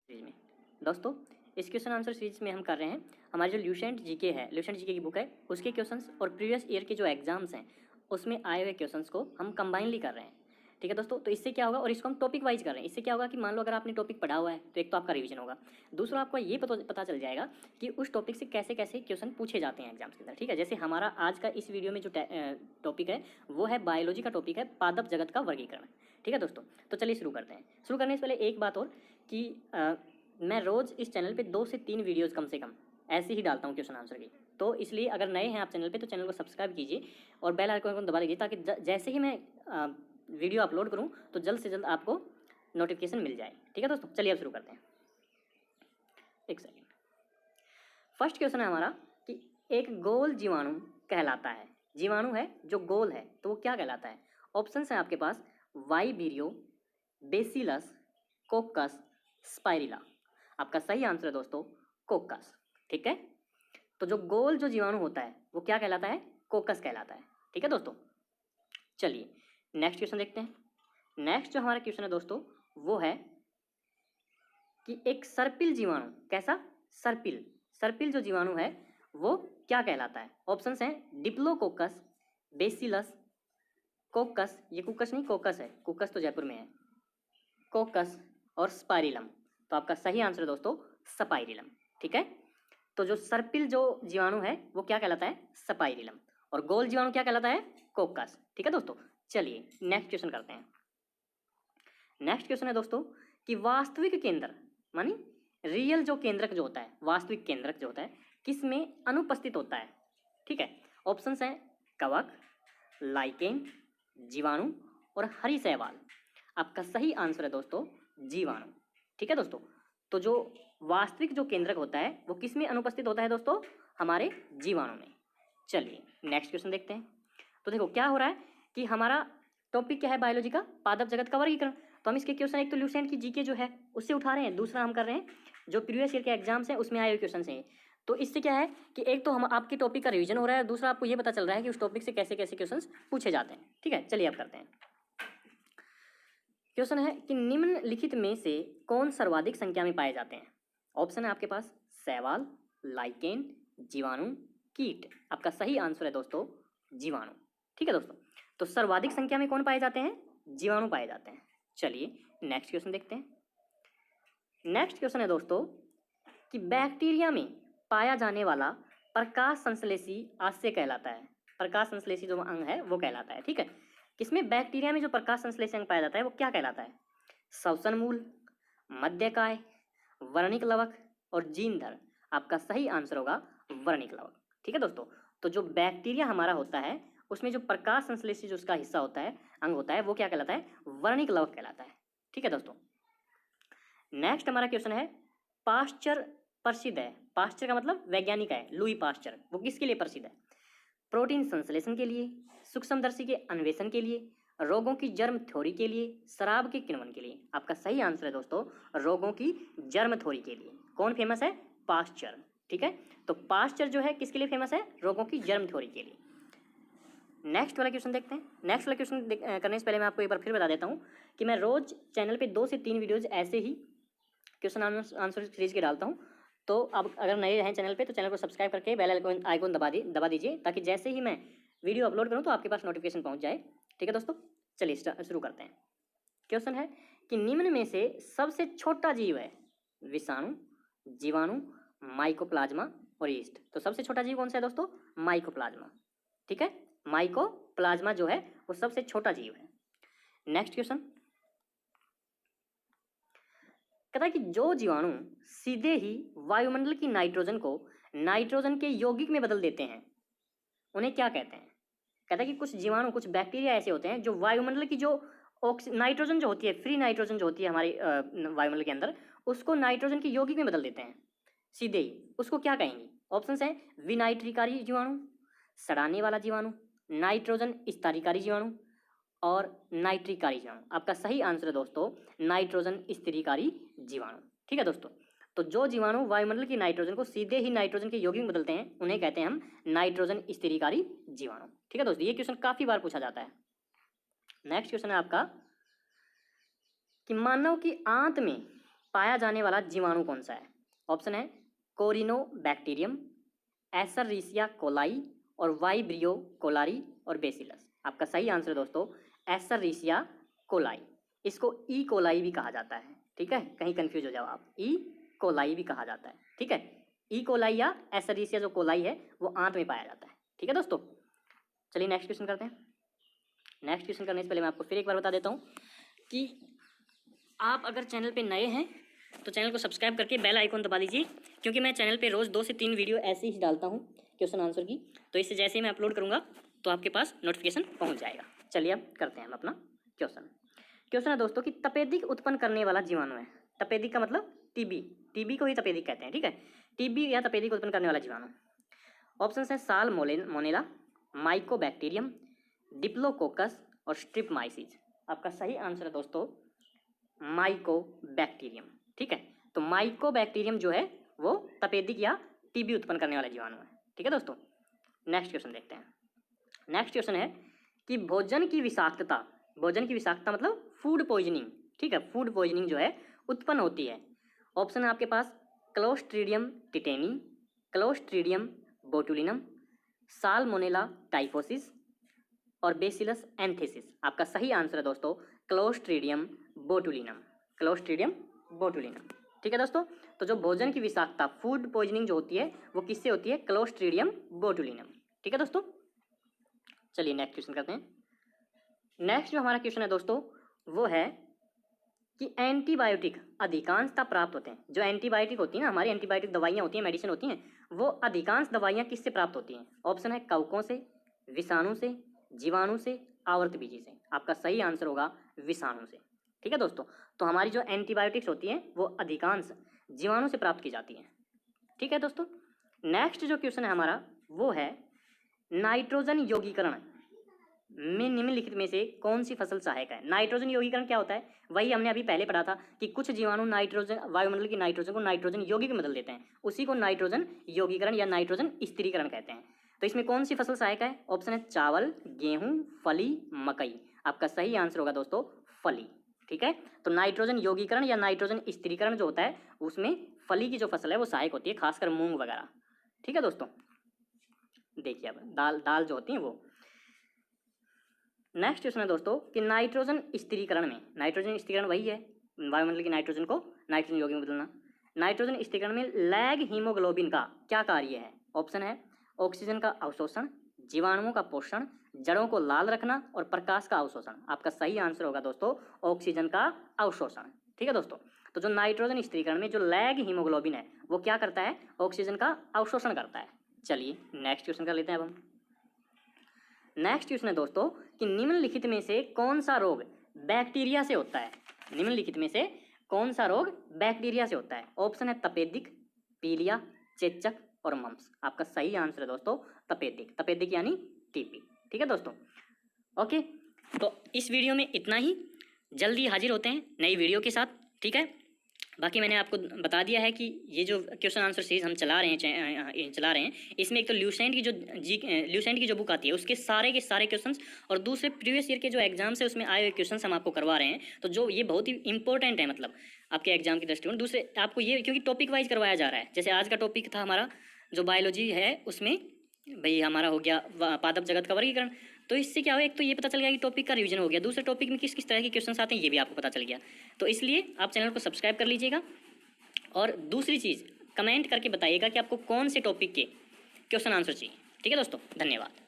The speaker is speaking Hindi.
सीरीज में दोस्तों, इस क्वेश्चन आंसर सीरीज में हम कर रहे हैं हमारी जो ल्यूसेंट जीके है, ल्यूसेंट जीके की बुक है, उसके क्वेश्चंस और प्रीवियस ईयर के जो एग्जाम्स हैं उसमें आए हुए क्वेश्चंस को हम कंबाइनली कर रहे हैं। ठीक है दोस्तों, तो इससे क्या होगा, और इसको हम टॉपिक वाइज कर रहे हैं। इससे क्या होगा कि मान लो अगर आपने टॉपिक पढ़ा हुआ है तो एक तो आपका रिवीजन होगा, दूसरा आपको ये पता चल जाएगा कि उस टॉपिक से कैसे कैसे क्वेश्चन पूछे जाते हैं एग्जाम्स के अंदर। ठीक है, जैसे हमारा आज का इस वीडियो में जो टॉपिक है वो है बायोलॉजी का टॉपिक है, पादप जगत का वर्गीकरण। ठीक है दोस्तों, तो चलिए शुरू करते हैं। शुरू करने से पहले एक बात और कि मैं रोज़ इस चैनल पे 2 से 3 वीडियोज़ कम से कम ऐसे ही डालता हूँ क्वेश्चन आंसर की। तो इसलिए अगर नए हैं आप चैनल पे तो चैनल को सब्सक्राइब कीजिए और बेल आइकन को दबा दीजिए, ताकि जैसे ही मैं वीडियो अपलोड करूँ तो जल्द से जल्द आपको नोटिफिकेशन मिल जाए। ठीक है दोस्तों, चलिए अब शुरू करते हैं। एक सेकेंड। फर्स्ट क्वेश्चन है हमारा कि एक गोल जीवाणु कहलाता है। जीवाणु है जो गोल है तो वो क्या कहलाता है? ऑप्शन है आपके पास वाइबीरियो, बेसिलस, कोकस, स्पाइरिला। आपका सही आंसर है दोस्तों कोकस। ठीक है, तो जो गोल जो जीवाणु होता है वो क्या कहलाता है? कोकस कहलाता है। ठीक है दोस्तों, चलिए नेक्स्ट क्वेश्चन देखते हैं। नेक्स्ट जो हमारा क्वेश्चन है दोस्तों वो है कि एक सर्पिल जीवाणु, कैसा? सर्पिल, सर्पिल जो जीवाणु है वो क्या कहलाता है? ऑप्शंस हैं डिप्लोकोकस, बेसिलस, कोकस, ये कुकस नहीं कोकस है, कुकस तो जयपुर में है, कोकस और स्पाइरिलम। तो आपका सही आंसर है दोस्तों स्पाइरिलम। ठीक है, तो जो सर्पिल जो जीवाणु है वो क्या कहलाता है? स्पाइरिलम। और गोल जीवाणु क्या कहलाता है? कोकस। ठीक है दोस्तों, चलिए नेक्स्ट क्वेश्चन करते हैं। नेक्स्ट क्वेश्चन है दोस्तों कि वास्तविक केंद्र मानी रियल जो केंद्रक जो होता है, वास्तविक केंद्रक जो होता है किस में अनुपस्थित होता है? ठीक है, ऑप्शंस हैं कवक, लाइकेन, जीवाणु और हरी शैवाल। आपका सही आंसर है दोस्तों जीवाणु। ठीक है दोस्तों, तो जो वास्तविक जो केंद्रक होता है वो किस में अनुपस्थित होता है दोस्तों? हमारे जीवाणु में। चलिए नेक्स्ट क्वेश्चन देखते हैं। तो देखो क्या हो रहा है कि हमारा टॉपिक क्या है? बायोलॉजी का पादप जगत का वर्गीकरण। तो हम इसके क्वेश्चन एक तो ल्यूसेंट की जीके जो है उससे उठा रहे हैं, दूसरा हम कर रहे हैं जो प्रीवियस ईयर के एग्जाम्स हैं उसमें आए हुए क्वेश्चन हैं। तो इससे क्या है कि एक तो हम आपके टॉपिक का रिवीजन हो रहा है, दूसरा आपको ये पता चल रहा है कि उस टॉपिक से कैसे कैसे क्वेश्चन पूछे जाते हैं। ठीक है, चलिए अब करते हैं। क्वेश्चन है कि निम्नलिखित में से कौन सर्वाधिक संख्या में पाए जाते हैं? ऑप्शन है आपके पास शैवाल, लाइकेन, जीवाणु, कीट। आपका सही आंसर है दोस्तों जीवाणु। ठीक है दोस्तों, तो सर्वाधिक संख्या में कौन पाए जाते हैं? जीवाणु पाए जाते हैं। चलिए नेक्स्ट क्वेश्चन देखते हैं। नेक्स्ट क्वेश्चन है दोस्तों कि बैक्टीरिया में पाया जाने वाला प्रकाश संश्लेषी आशय कहलाता है। प्रकाश संश्लेषी जो अंग है वो कहलाता है। ठीक है, किसमें? बैक्टीरिया में जो प्रकाश संश्लेषी अंग पाया जाता है वो क्या कहलाता है? श्वसन मूल, मध्यकाय, वर्णिक लवक और जीनधर। आपका सही आंसर होगा वर्णिक लवक। ठीक है दोस्तों, तो जो बैक्टीरिया हमारा होता है उसमें जो प्रकाश संश्लेषी जो उसका हिस्सा होता है, अंग होता है, वो क्या कहलाता है? वर्णिक लवक कहलाता है। ठीक है दोस्तों, नेक्स्ट हमारा क्वेश्चन है पाश्चर प्रसिद्ध है। पाश्चर का मतलब वैज्ञानिक है, लुई पाश्चर। वो किसके लिए प्रसिद्ध है? प्रोटीन संश्लेषण के लिए, सूक्ष्मदर्शी के अन्वेषण के लिए, रोगों की जर्म थ्योरी के लिए, शराब के किण्वन के लिए। आपका सही आंसर है दोस्तों रोगों की जर्म थ्योरी के लिए। कौन फेमस है? पाश्चर। ठीक है, तो पाश्चर जो है किसके लिए फेमस है? रोगों की जर्म थ्योरी के लिए। नेक्स्ट वाला क्वेश्चन देखते हैं। नेक्स्ट वाला क्वेश्चन करने से पहले मैं आपको एक बार फिर बता देता हूँ कि मैं रोज चैनल पे 2 से 3 वीडियोज ऐसे ही क्वेश्चन आंसर सीरीज के डालता हूँ। तो अब अगर नए हैं चैनल पे तो चैनल को सब्सक्राइब करके बेल आइकन दबा दीजिए, ताकि जैसे ही मैं वीडियो अपलोड करूँ तो आपके पास नोटिफिकेशन पहुँच जाए। ठीक है दोस्तों, चलिए शुरू करते हैं। क्वेश्चन है कि निम्न में से सबसे छोटा जीव है विषाणु, जीवाणु, माइकोप्लाज्मा और यीस्ट। तो सबसे छोटा जीव कौन सा है दोस्तों? माइकोप्लाज्मा। ठीक है, माइकोप्लाज्मा जो है वो सबसे छोटा जीव है। नेक्स्ट क्वेश्चन कहता है कि जो जीवाणु सीधे ही वायुमंडल की नाइट्रोजन को नाइट्रोजन के यौगिक में बदल देते हैं उन्हें क्या कहते हैं? कहता है कि कुछ जीवाणु, कुछ बैक्टीरिया ऐसे होते हैं जो वायुमंडल की जो नाइट्रोजन जो होती है, फ्री नाइट्रोजन जो होती है हमारी वायुमंडल के अंदर, उसको नाइट्रोजन के यौगिक में बदल देते हैं सीधे ही। उसको क्या कहेंगे? ऑप्शंस हैं विनाइट्रिकारी जीवाणु, सड़ाने वाला जीवाणु, नाइट्रोजन स्थिरीकारी जीवाणु और नाइट्रिकारी जीवाणु। आपका सही आंसर है दोस्तों नाइट्रोजन स्थिरीकारी जीवाणु। ठीक है दोस्तों, तो जो जीवाणु वायुमंडल की नाइट्रोजन को सीधे ही नाइट्रोजन के यौगिक में बदलते हैं उन्हें कहते हैं हम नाइट्रोजन स्थिरीकारी जीवाणु। ठीक है दोस्तों, ये क्वेश्चन काफी बार पूछा जाता है। नेक्स्ट क्वेश्चन है आपका कि मानव की आंत में पाया जाने वाला जीवाणु कौन सा है? ऑप्शन है कोरिनोबैक्टीरियम, एसररीसिया कोलाई और वाइब्रियो कोलारी और बेसिलस। आपका सही आंसर है दोस्तों एसररीसिया कोलाई। इसको ई कोलाई भी कहा जाता है, ठीक है, कहीं कंफ्यूज हो जाओ आप, ई कोलाई भी कहा जाता है, ठीक है। ई कोलाई या एसररीसिया जो कोलाई है वो आंत में पाया जाता है, ठीक है दोस्तों। चलिए नेक्स्ट क्वेश्चन करते हैं। नेक्स्ट क्वेश्चन करने से पहले मैं आपको फिर एक बार बता देता हूँ कि आप अगर चैनल पे नए हैं तो चैनल को सब्सक्राइब करके बेल आइकन दबा दीजिए, क्योंकि मैं चैनल पे रोज़ 2 से 3 वीडियो ऐसे ही डालता हूँ क्वेश्चन आंसर की, तो इससे जैसे ही मैं अपलोड करूँगा तो आपके पास नोटिफिकेशन पहुँच जाएगा। चलिए अब करते हैं हम अपना क्वेश्चन। क्वेश्चन है दोस्तों कि तपेदिक उत्पन्न करने वाला जीवाणु है। तपेदिक का मतलब टीबी, टीबी को ही तपेदिक कहते हैं, ठीक है। टीबी या तपेदिक उत्पन्न करने वाला जीवाणु। ऑप्शन है साल्मोनेला, माइकोबैक्टीरियम, डिप्लोकोकस और स्ट्रिप्टमाइसीज। आपका सही आंसर है दोस्तों माइकोबैक्टीरियम, ठीक है। तो माइकोबैक्टीरियम जो है वो तपेदिक या टीबी उत्पन्न करने वाला जीवाणु है, ठीक है दोस्तों। नेक्स्ट क्वेश्चन देखते हैं। नेक्स्ट क्वेश्चन है कि भोजन की विषाक्तता मतलब फूड पॉइजनिंग, ठीक है, फूड पॉइजनिंग जो है उत्पन्न होती है। ऑप्शन है आपके पास clostridium tetani, clostridium botulinum, salmonella typhosis और बेसिलस एंथेसिस। आपका सही आंसर है दोस्तों क्लोस्ट्रीडियम बोटुलिनम, क्लोस्ट्रीडियम बोटुलिनम, ठीक है दोस्तों। तो जो भोजन की विषाक्तता फूड पॉइजनिंग जो होती है वो किससे होती है? क्लोस्ट्रीडियम बोटुलिनम, ठीक है दोस्तों। चलिए नेक्स्ट क्वेश्चन करते हैं। नेक्स्ट जो हमारा क्वेश्चन है दोस्तों वो है कि एंटीबायोटिक अधिकांशतः प्राप्त होते हैं। जो एंटीबायोटिक होती है ना, हमारी एंटीबायोटिक दवाइयाँ होती हैं, मेडिसिन होती हैं, वो अधिकांश दवाइयाँ किससे प्राप्त होती हैं? ऑप्शन है कवकों से, विषाणु से, जीवाणु से, आवर्तबीजी से। आपका सही आंसर होगा विषाणु से, ठीक है दोस्तों। तो हमारी जो एंटीबायोटिक्स होती हैं वो अधिकांश जीवाणु से प्राप्त की जाती हैं, ठीक है दोस्तों। नेक्स्ट जो क्वेश्चन है हमारा वो है नाइट्रोजन यौगीकरण में निम्नलिखित में से कौन सी फसल सहायक है? नाइट्रोजन यौगीकरण क्या होता है? वही हमने अभी पहले पढ़ा था कि कुछ जीवाणु नाइट्रोजन, वायुमंडल की नाइट्रोजन को नाइट्रोजन यौगिक में बदल देते हैं, उसी को नाइट्रोजन यौगीकरण या नाइट्रोजन स्थिरीकरण कहते हैं। तो इसमें कौन सी फसल सहायक है? ऑप्शन है चावल, गेहूं, फली, मकई। आपका सही आंसर होगा दोस्तों फली, ठीक है। तो नाइट्रोजन यौगीकरण या नाइट्रोजन स्थिरीकरण जो होता है उसमें फली की जो फसल है वो सहायक होती है, खासकर मूंग वगैरह, ठीक है दोस्तों। देखिए अब दाल जो होती है वो। नेक्स्ट क्वेश्चन है दोस्तों कि नाइट्रोजन स्थिरीकरण में, नाइट्रोजन स्थिरीकरण वही है वायुमंडल की नाइट्रोजन को नाइट्रोजन यौगिक में बदलना। नाइट्रोजन स्थिरीकरण में लैग हीमोग्लोबिन का क्या कार्य है? ऑप्शन है ऑक्सीजन का अवशोषण, जीवाणुओं का पोषण, जड़ों को लाल रखना और प्रकाश का अवशोषण। आपका सही आंसर होगा दोस्तों ऑक्सीजन का अवशोषण, ठीक है दोस्तों। तो जो नाइट्रोजन स्थिरीकरण में जो लैग हीमोग्लोबिन है वो क्या करता है? ऑक्सीजन का अवशोषण करता है। चलिए नेक्स्ट क्वेश्चन कर लेते हैं अब हम। नेक्स्ट क्वेश्चन है दोस्तों कि निम्नलिखित में से कौन सा रोग बैक्टीरिया से होता है? निम्नलिखित में से कौन सा रोग बैक्टीरिया से होता है? ऑप्शन है तपेदिक, पीलिया, चेचक और मम्स। आपका सही आंसर है दोस्तों तपेदिक, तपेदिक यानी टीबी, ठीक है दोस्तों। ओके, तो इस वीडियो में इतना ही, जल्दी हाजिर होते हैं नई वीडियो के साथ, ठीक है। बाकी मैंने आपको बता दिया है कि ये जो क्वेश्चन आंसर सीरीज हम चला रहे हैं इसमें एक तो ल्यूसेंट की जो बुक आती है उसके सारे के सारे क्वेश्चंस और दूसरे प्रीवियस ईयर के जो एग्जाम्स है उसमें आए हुए क्वेश्चंस हम आपको करवा रहे हैं। तो जो ये बहुत ही इंपॉर्टेंट है, मतलब आपके एग्जाम की दृष्टिकोण। दूसरे आपको ये क्योंकि टॉपिक वाइज करवाया जा रहा है, जैसे आज का टॉपिक था हमारा जो बायोलॉजी है उसमें भाई हमारा हो गया पादप जगत का वर्गीकरण। तो इससे क्या हो, एक तो ये पता चल गया कि टॉपिक का रिवीजन हो गया, दूसरे टॉपिक में किस किस तरह के क्वेश्चंस आते हैं ये भी आपको पता चल गया। तो इसलिए आप चैनल को सब्सक्राइब कर लीजिएगा। और दूसरी चीज़ कमेंट करके बताइएगा कि आपको कौन से टॉपिक के क्वेश्चन आंसर चाहिए, ठीक है दोस्तों। धन्यवाद।